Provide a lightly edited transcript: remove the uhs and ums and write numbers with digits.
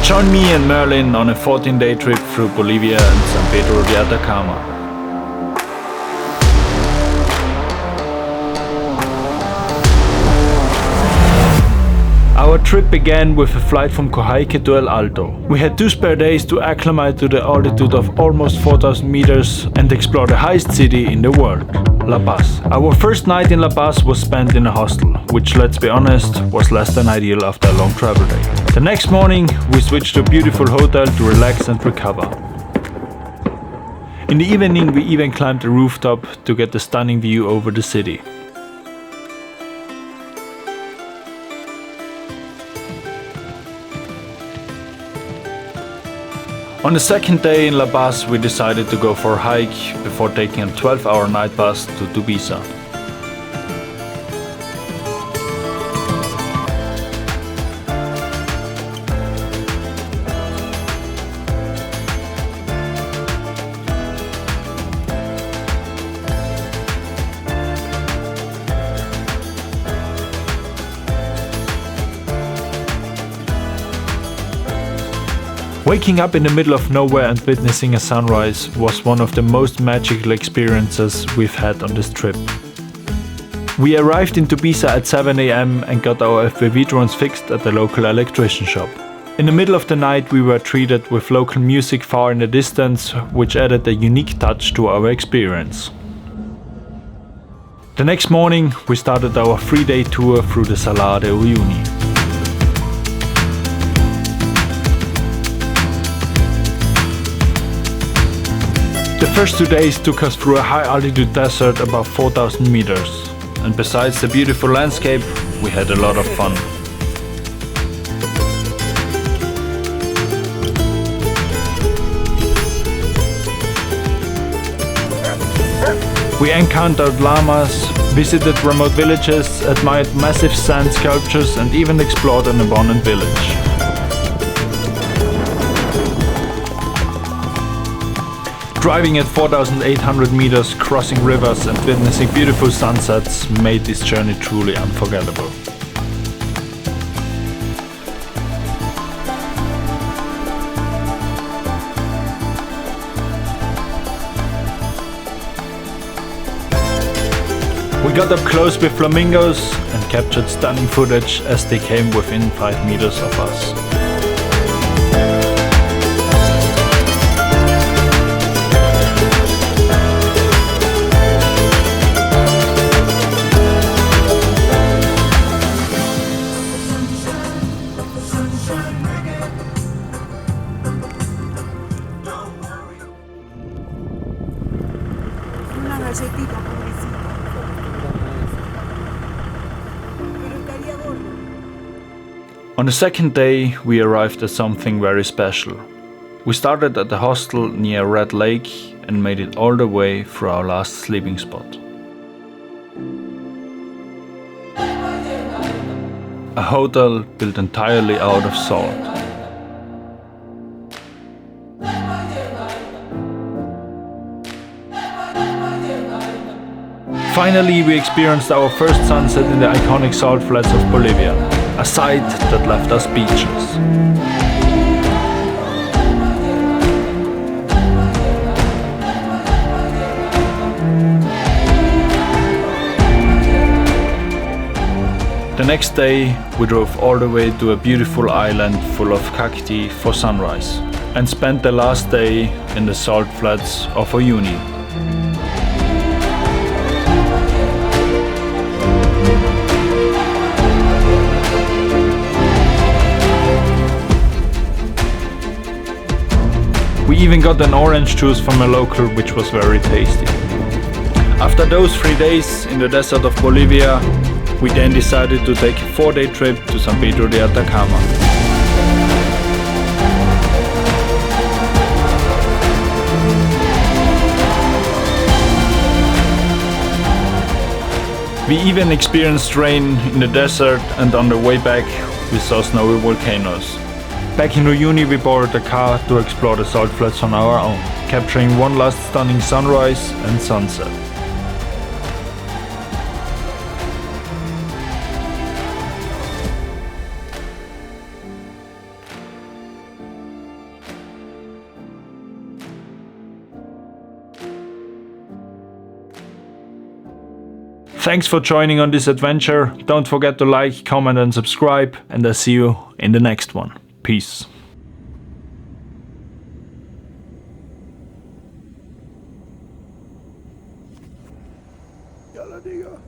Join me and Merlin on a 14-day trip through Bolivia and San Pedro de Atacama. Our trip began with a flight from Coyhaique to El Alto. We had 2 spare days to acclimate to the altitude of almost 4,000 meters and explore the highest city in the world, La Paz. Our first night in La Paz was spent in a hostel, which, let's be honest, was less than ideal after a long travel day. The next morning, we switched to a beautiful hotel to relax and recover. In the evening, we even climbed the rooftop to get a stunning view over the city. On the second day in La Paz, we decided to go for a hike before taking a 12-hour night bus to Tupiza. Waking up in the middle of nowhere and witnessing a sunrise was one of the most magical experiences we've had on this trip. We arrived in Tupiza at 7 AM and got our FPV drones fixed at the local electrician shop. In the middle of the night we were treated with local music far in the distance, which added a unique touch to our experience. The next morning we started our 3-day tour through the Salar de Uyuni. The first 2 days took us through a high-altitude desert above 4,000 meters, and besides the beautiful landscape, we had a lot of fun. We encountered llamas, visited remote villages, admired massive sand sculptures, and even explored an abandoned village. Driving at 4,800 meters, crossing rivers and witnessing beautiful sunsets made this journey truly unforgettable. We got up close with flamingos and captured stunning footage as they came within 5 meters of us. On the second day, we arrived at something very special. We started at the hostel near Red Lake and made it all the way through our last sleeping spot. A hotel built entirely out of salt. Finally, we experienced our first sunset in the iconic salt flats of Bolivia, a sight that left us speechless. The next day, we drove all the way to a beautiful island full of cacti for sunrise, and spent the last day in the salt flats of Uyuni. We even got an orange juice from a local, which was very tasty. After those 3 days in the desert of Bolivia, we then decided to take a 4-day trip to San Pedro de Atacama. We even experienced rain in the desert, and on the way back we saw snowy volcanoes. Back in Uyuni we borrowed a car to explore the salt flats on our own, capturing one last stunning sunrise and sunset. Thanks for joining on this adventure. Don't forget to like, comment and subscribe, and I'll see you in the next one. Peace. Yalla, nigga.